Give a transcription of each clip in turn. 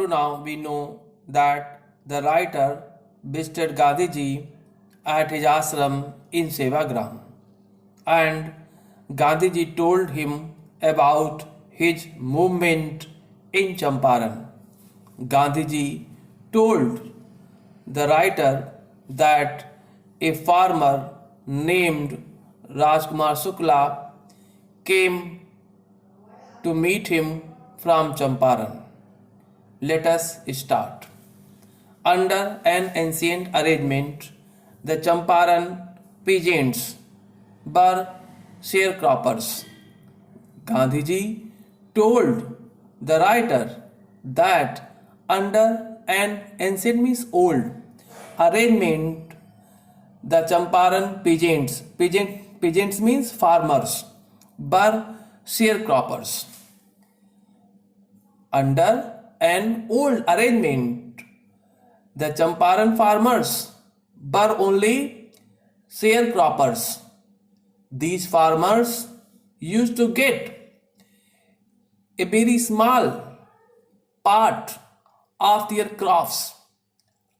to now we know that the writer visited Gandhiji at his ashram in Sevagram, and Gandhiji told him about his movement in Champaran. Gandhiji told the writer that a farmer named Rajkumar Shukla came to meet him from Champaran. Let us start. Under an ancient arrangement, the Champaran peasants were sharecroppers. Gandhiji told the writer that under an ancient means old arrangement, the Champaran peasants means farmers, were sharecroppers. Under an old arrangement, the Champaran farmers were only sharecroppers. These farmers used to get a very small part of their crops,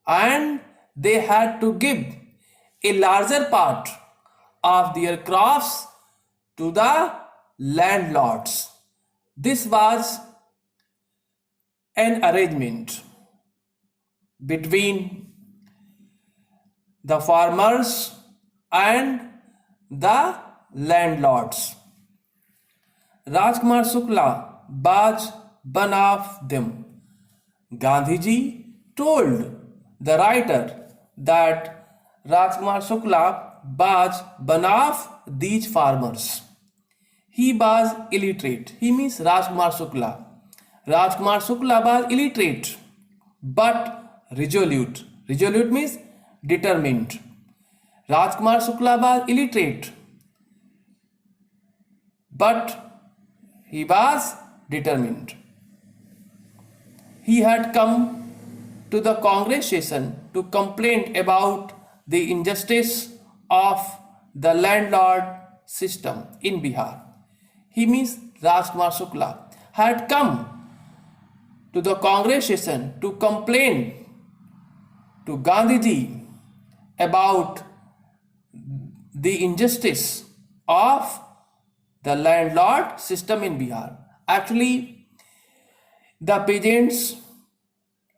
and they had to give a larger part of their crops to the landlords. This was an arrangement between the farmers and the landlords. Rajkumar Shukla was one of them. Gandhiji told the writer that Rajkumar Shukla was one of these farmers. He was illiterate. He means Rajkumar Shukla. Rajkumar Shukla was illiterate but resolute. Resolute means determined. Rajkumar Shukla was illiterate but he was determined. He had come to the Congress session to complain about the injustice of the landlord system in Bihar. He means Rajkumar Shukla had come to the Congress session to complain to Gandhiji about the injustice of the landlord system in Bihar. Actually, the peasants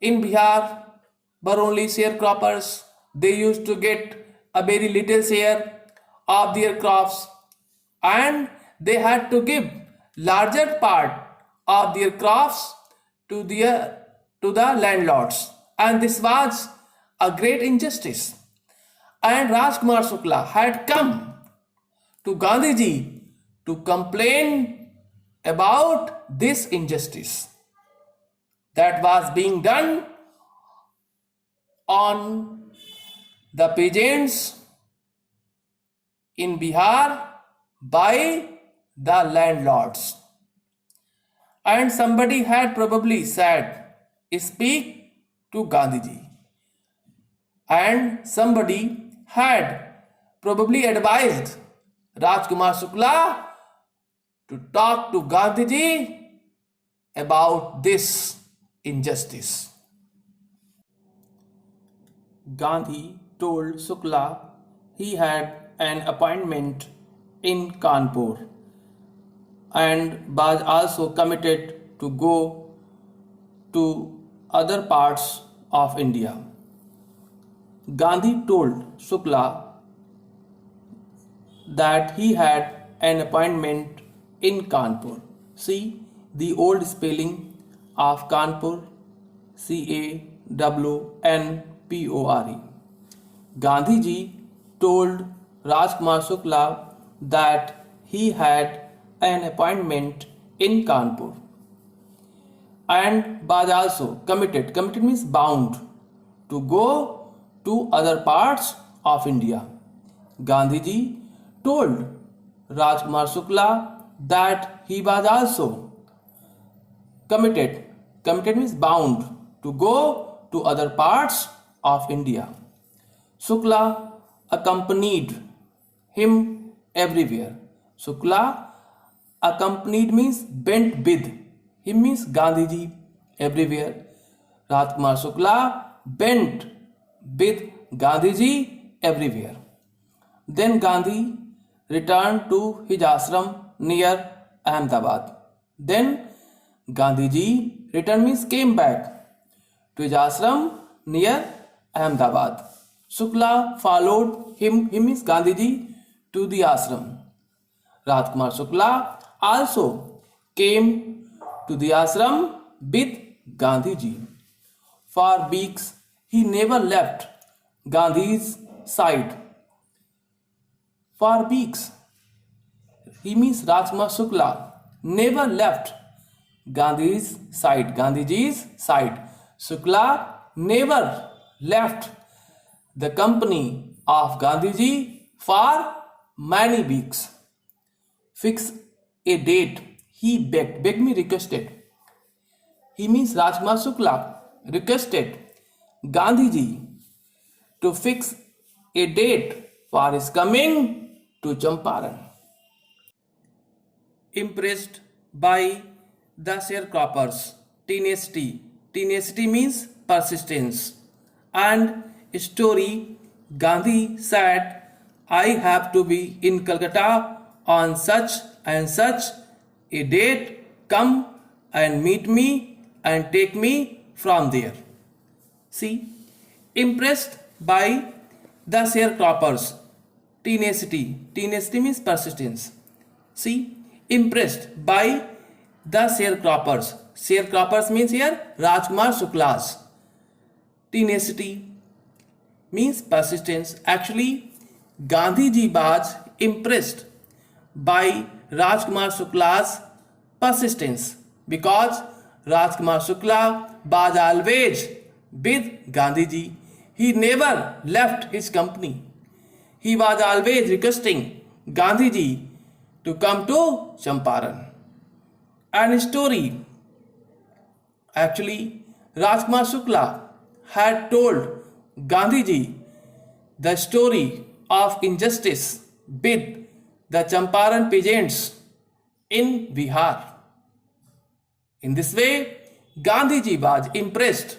in Bihar were only sharecroppers. They used to get a very little share of their crops, and they had to give larger part of their crops to the landlords, and this was a great injustice. And Rajkumar Shukla had come to Gandhiji to complain about this injustice that was being done on the peasants in Bihar by the landlords. And somebody had probably said, speak to Gandhiji. And somebody had probably advised Rajkumar Shukla to talk to Gandhiji about this injustice. Gandhi told Shukla he had an appointment in Kanpur and was also committed to go to other parts of India. Gandhi told Shukla that he had an appointment in Kanpur. See the old spelling of Kanpur, Cawnpore. Gandhiji told Rajkumar Shukla that he had an appointment in Kanpur and was also committed means bound, to go to other parts of India. Gandhiji told Rajkumar Shukla that he was also committed means bound, to go to other parts of India. Shukla accompanied him everywhere. Shukla accompanied means went with him means Gandhiji everywhere. Rajkumar Shukla went with Gandhiji everywhere. Then Gandhi returned to his ashram near Ahmedabad. Then Gandhiji returned means came back to his ashram near Ahmedabad. Shukla followed him means Gandhiji to the ashram. Rajkumar Shukla also came to the ashram with Gandhiji. For weeks he never left Gandhi's side. For weeks, he means Rajkumar Shukla never left Gandhi's side. Gandhiji's side. Shukla never left the company of Gandhiji for many weeks. Fix a date. He begged me requested. He means Rajkumar Shukla requested Gandhiji to fix a date for his coming to Champaran. Impressed by the sharecroppers' tenacity. Tenacity means persistence. And story, Gandhi said, I have to be in Calcutta on such and such a date. Come and meet me and take me from there. See, impressed by the sharecroppers' tenacity. Tenacity means persistence. See, impressed by the sharecroppers. Sharecroppers means here Rajkumar Shukla's. Tenacity means persistence. Actually, Gandhiji was impressed by Rajkumar Shukla's persistence because Rajkumar Shukla was always with Gandhiji. He never left his company. He was always requesting Gandhiji to come to Champaran. And story, actually Rajkumar Shukla had told Gandhiji the story of injustice with the Champaran peasants in Bihar. In this way, Gandhiji was impressed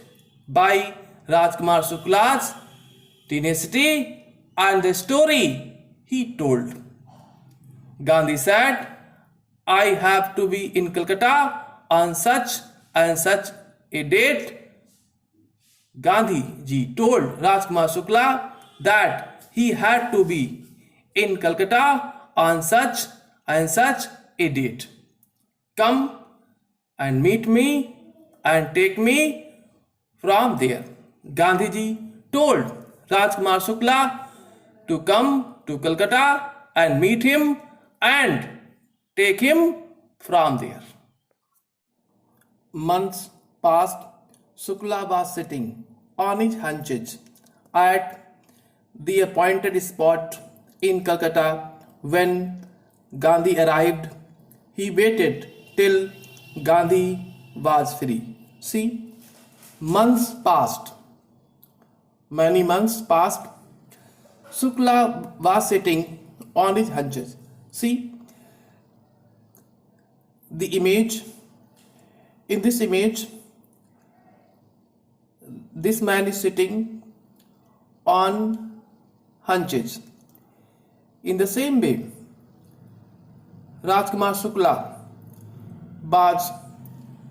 by Rajkumar Shukla's tenacity and the story he told. Gandhi said, I have to be in Calcutta on such and such a date. Gandhiji told Rajkumar Shukla that he had to be in Calcutta on such and such a date. Come and meet me and take me from there. Gandhiji told Rajkumar Shukla to come to Calcutta and meet him and take him from there. Months passed. Shukla was sitting on his haunches at the appointed spot in Calcutta. When Gandhi arrived, he waited till Gandhi was free. See, months passed. Many months passed. Shukla was sitting on his haunches. See, the image. In this image, this man is sitting on haunches. In the same way, Rajkumar Shukla was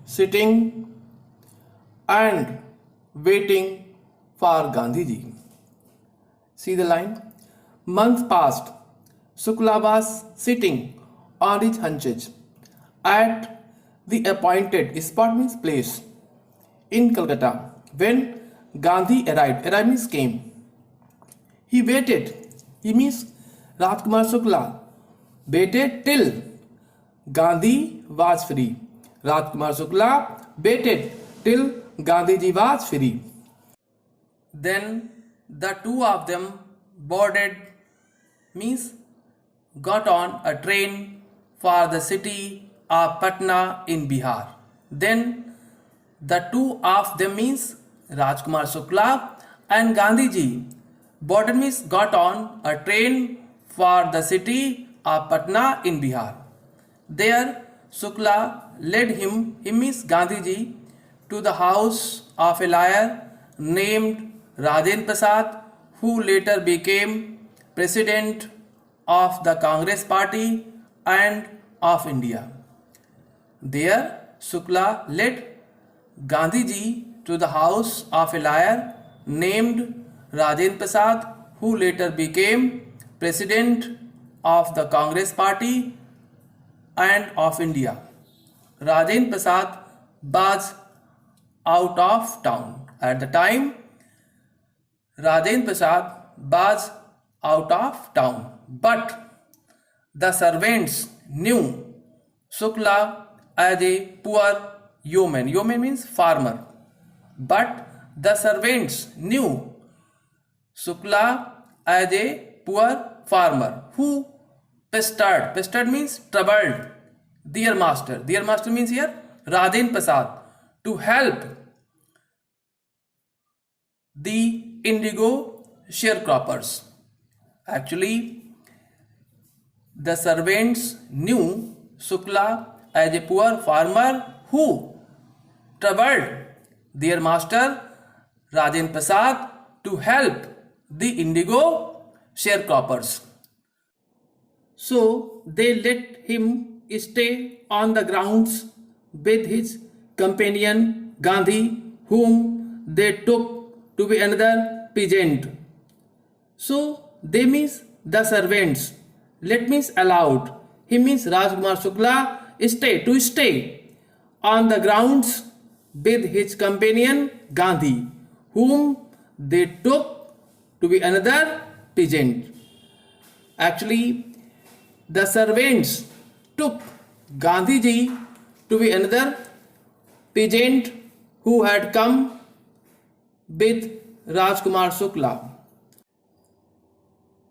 sitting and waiting for Gandhiji. See the line? Months passed. Shukla was sitting on his haunches at the appointed spot means place in Calcutta. When Gandhi arrived, arrived means came. He waited. He means Rajkumar Shukla waited till Gandhi was free. Rajkumar Shukla waited till Gandhiji was free. Then the two of them boarded means got on a train for the city of Patna in Bihar. Then the two of them means Rajkumar Shukla and Gandhiji boarded means got on a train for the city of Patna in Bihar. There Shukla led him means Gandhiji, to the house of a lawyer named Rajendra Prasad, who later became president of the Congress Party and of India. There, Shukla led Gandhiji to the house of a lawyer named Rajendra Prasad, who later became president of the Congress Party and of India. Rajendra Prasad was out of town. At the time, Rajendra Prasad was out of town, but the servants knew Shukla as a poor yeoman. Yeoman means farmer. But the servants knew Shukla as a poor farmer who pestered. Pestered means troubled their master. Their master means here Rajendra Prasad, to help the indigo sharecroppers. Actually, the servants knew Shukla as a poor farmer who troubled their master Rajendra Prasad to help the indigo sharecroppers. So they let him stay on the grounds with his companion Gandhi, whom they took to be another peasant. So they means the servants. Let means allowed. He means Rajkumar Shukla stay on the grounds with his companion Gandhi, whom they took to be another peasant. Actually, the servants took Gandhiji to be another peasant who had come with Rajkumar Shukla.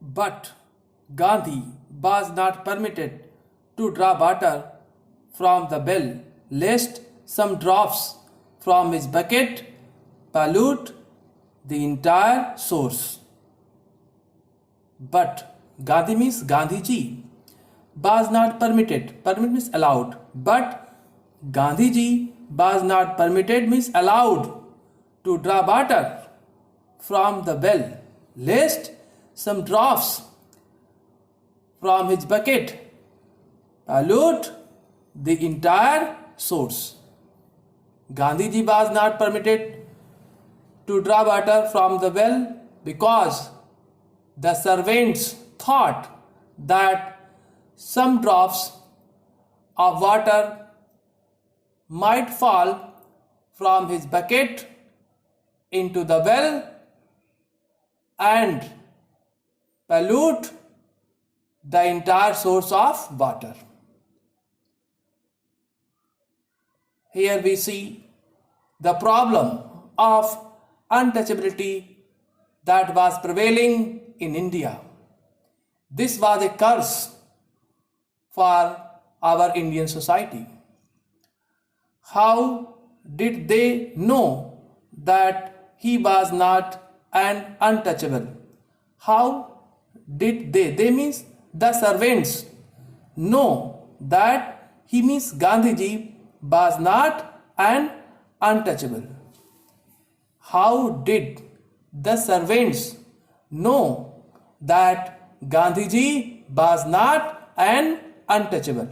But Gandhi was not permitted to draw water from the well, lest some drops from his bucket pollute the entire source. But Gandhi means Gandhiji was not permitted. Permit means allowed. But Gandhiji was not permitted means allowed to draw water from the well, lest some drops from his bucket pollute the entire source. Gandhiji was not permitted to draw water from the well because the servants thought that some drops of water might fall from his bucket into the well and pollute the entire source of water. Here we see the problem of untouchability that was prevailing in India. This was a curse for our Indian society. How did they know that he was not an untouchable? How did they means the servants know that he means Gandhiji was not an untouchable? How did the servants know that Gandhiji was not an untouchable?